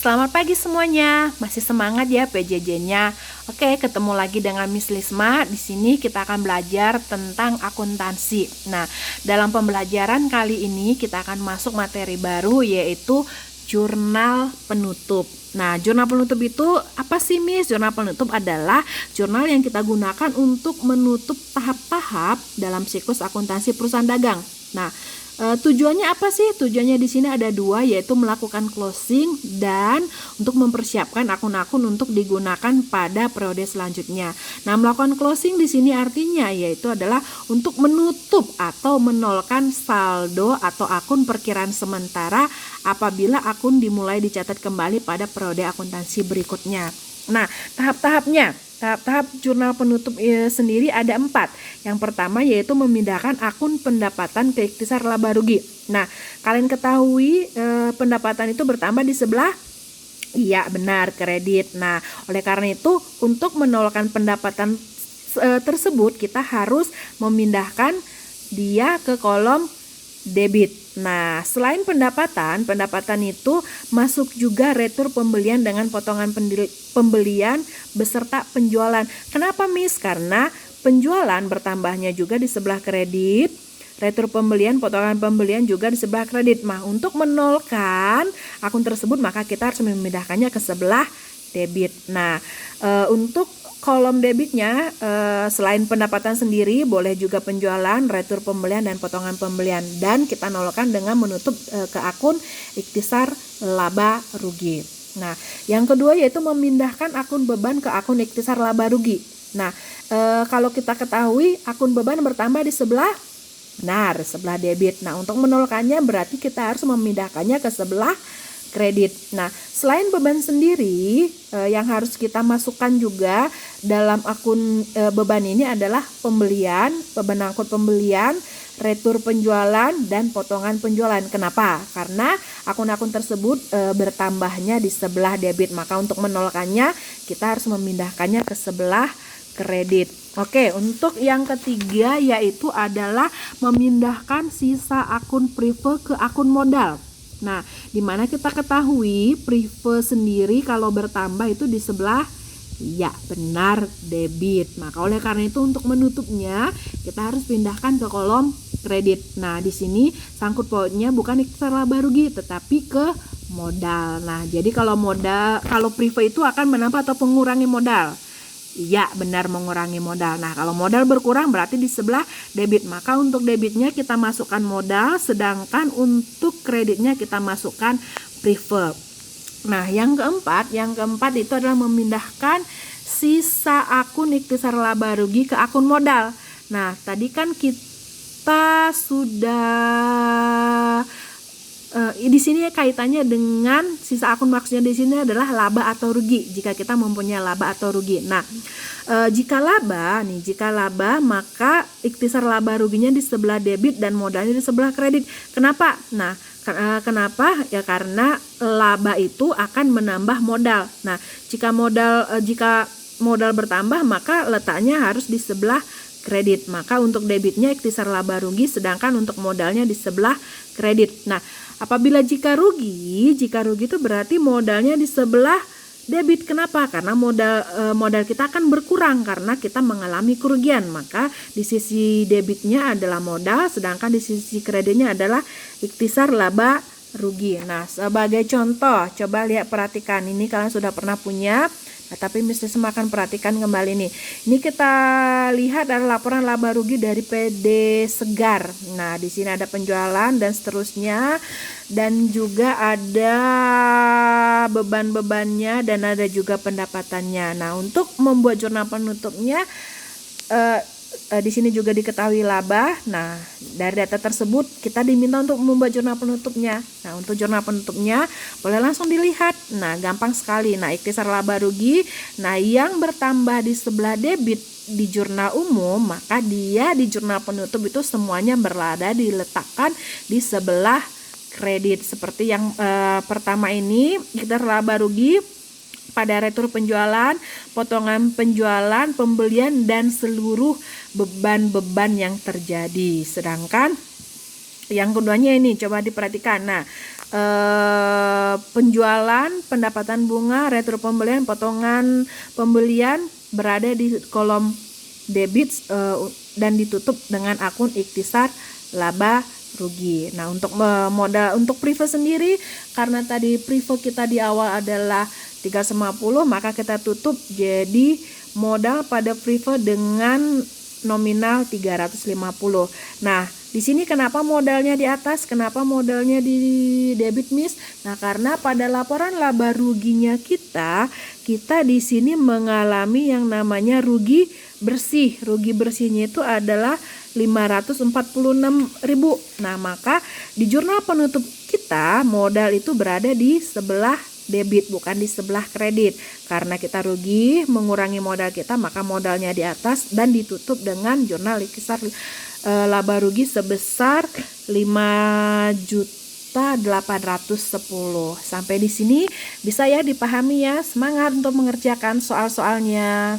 Selamat pagi semuanya. Masih semangat ya PJJ-nya? Oke, ketemu lagi dengan Miss Lisma. Di sini kita akan belajar tentang akuntansi. Nah, dalam pembelajaran kali ini kita akan masuk materi baru, yaitu jurnal penutup. Nah, jurnal penutup itu apa sih, Miss? Jurnal penutup adalah jurnal yang kita gunakan untuk menutup tahap-tahap dalam siklus akuntansi perusahaan dagang. Nah, tujuannya apa sih? Tujuannya di sini ada dua, yaitu melakukan closing dan untuk mempersiapkan akun-akun untuk digunakan pada periode selanjutnya. Nah, melakukan closing di sini artinya yaitu adalah untuk menutup atau menolkan saldo atau akun perkiraan sementara apabila akun dimulai dicatat kembali pada periode akuntansi berikutnya. Nah, tahap jurnal penutup sendiri ada 4. Yang pertama yaitu memindahkan akun pendapatan ke ikhtisar laba rugi. Nah, kalian ketahui pendapatan itu bertambah di sebelah, iya benar, kredit. Nah, oleh karena itu untuk menolakkan pendapatan tersebut kita harus memindahkan dia ke kolom debit. Nah, selain pendapatan itu masuk juga retur pembelian dengan potongan pembelian beserta penjualan. Kenapa, Miss? Karena penjualan bertambahnya juga di sebelah kredit, retur pembelian, potongan pembelian juga di sebelah kredit. Nah, untuk menolkan akun tersebut maka kita harus memindahkannya ke sebelah debit. Nah, untuk kolom debitnya selain pendapatan sendiri boleh juga penjualan, retur pembelian dan potongan pembelian, dan kita nolkan dengan menutup ke akun ikhtisar laba rugi. Nah, yang kedua yaitu memindahkan akun beban ke akun ikhtisar laba rugi. Nah, kalau kita ketahui akun beban bertambah di sebelah, benar, sebelah debit. Nah, untuk menolkannya berarti kita harus memindahkannya ke sebelah kredit. Nah, selain beban sendiri yang harus kita masukkan juga dalam akun beban ini adalah pembelian, beban angkut pembelian, retur penjualan dan potongan penjualan. Kenapa? Karena akun-akun tersebut bertambahnya di sebelah debit. Maka untuk menolkannya kita harus memindahkannya ke sebelah kredit. Oke, untuk yang ketiga yaitu adalah memindahkan sisa akun prive ke akun modal. Nah, dimana kita ketahui prive sendiri kalau bertambah itu di sebelah, ya benar, debit. Maka oleh karena itu untuk menutupnya kita harus pindahkan ke kolom kredit. Nah, di sini sangkut pautnya bukan ikhtisar laba rugi tetapi ke modal. Nah, jadi kalau prive itu akan menambah atau mengurangi modal. Iya benar, mengurangi modal. Nah, kalau modal berkurang berarti di sebelah debit. Maka untuk debitnya kita masukkan modal, sedangkan untuk kreditnya kita masukkan prive. Nah, yang keempat itu adalah memindahkan sisa akun ikhtisar laba rugi ke akun modal. Nah, tadi kan kita sudah di sini kaitannya dengan sisa akun, maksudnya di sini adalah laba atau rugi jika kita mempunyai laba atau rugi. Nah, jika laba maka ikhtisar laba ruginya di sebelah debit dan modalnya di sebelah kredit. Kenapa? Nah, kenapa? Ya karena laba itu akan menambah modal. Nah, jika modal bertambah maka letaknya harus di sebelah kredit. Maka untuk debitnya ikhtisar laba rugi, sedangkan untuk modalnya di sebelah kredit. Nah, apabila jika rugi itu berarti modalnya di sebelah debit. Kenapa? Karena modal kita akan berkurang karena kita mengalami kerugian. Maka di sisi debitnya adalah modal, sedangkan di sisi kreditnya adalah ikhtisar laba rugi. Nah, sebagai contoh, coba perhatikan ini, kalian sudah pernah punya. Nah, tapi mesti semakan perhatikan kembali nih. Ini kita lihat adalah laporan laba rugi dari PD Segar. Nah, di sini ada penjualan dan seterusnya, dan juga ada beban-bebannya dan ada juga pendapatannya. Nah, untuk membuat jurnal penutupnya di sini juga diketahui laba. Nah, dari data tersebut kita diminta untuk membuat jurnal penutupnya. Nah, untuk jurnal penutupnya boleh langsung dilihat. Nah, gampang sekali. Nah, ikhtisar laba rugi, nah yang bertambah di sebelah debit di jurnal umum, maka dia di jurnal penutup itu semuanya berada diletakkan di sebelah kredit. Seperti yang pertama ini, ikhtisar laba rugi pada retur penjualan, potongan penjualan, pembelian, dan seluruh beban-beban yang terjadi. Sedangkan yang keduanya ini coba diperhatikan. Nah, penjualan, pendapatan bunga, retro pembelian, potongan pembelian berada di kolom debit dan ditutup dengan akun ikhtisar laba rugi. Nah, untuk modal untuk Prive sendiri, karena tadi Prive kita di awal adalah 350, maka kita tutup jadi modal pada Prive dengan nominal 350. Nah, di sini kenapa modalnya di atas, kenapa modalnya di debit miss? Nah, karena pada laporan laba ruginya kita di sini mengalami yang namanya rugi bersih. Rugi bersihnya itu adalah 546.000. Nah, maka di jurnal penutup kita modal itu berada di sebelah debit, bukan di sebelah kredit. Karena kita rugi mengurangi modal kita, maka modalnya di atas dan ditutup dengan jurnal ikhtisar laba rugi sebesar 5.810.000. Sampai di sini bisa ya dipahami ya. Semangat untuk mengerjakan soal-soalnya.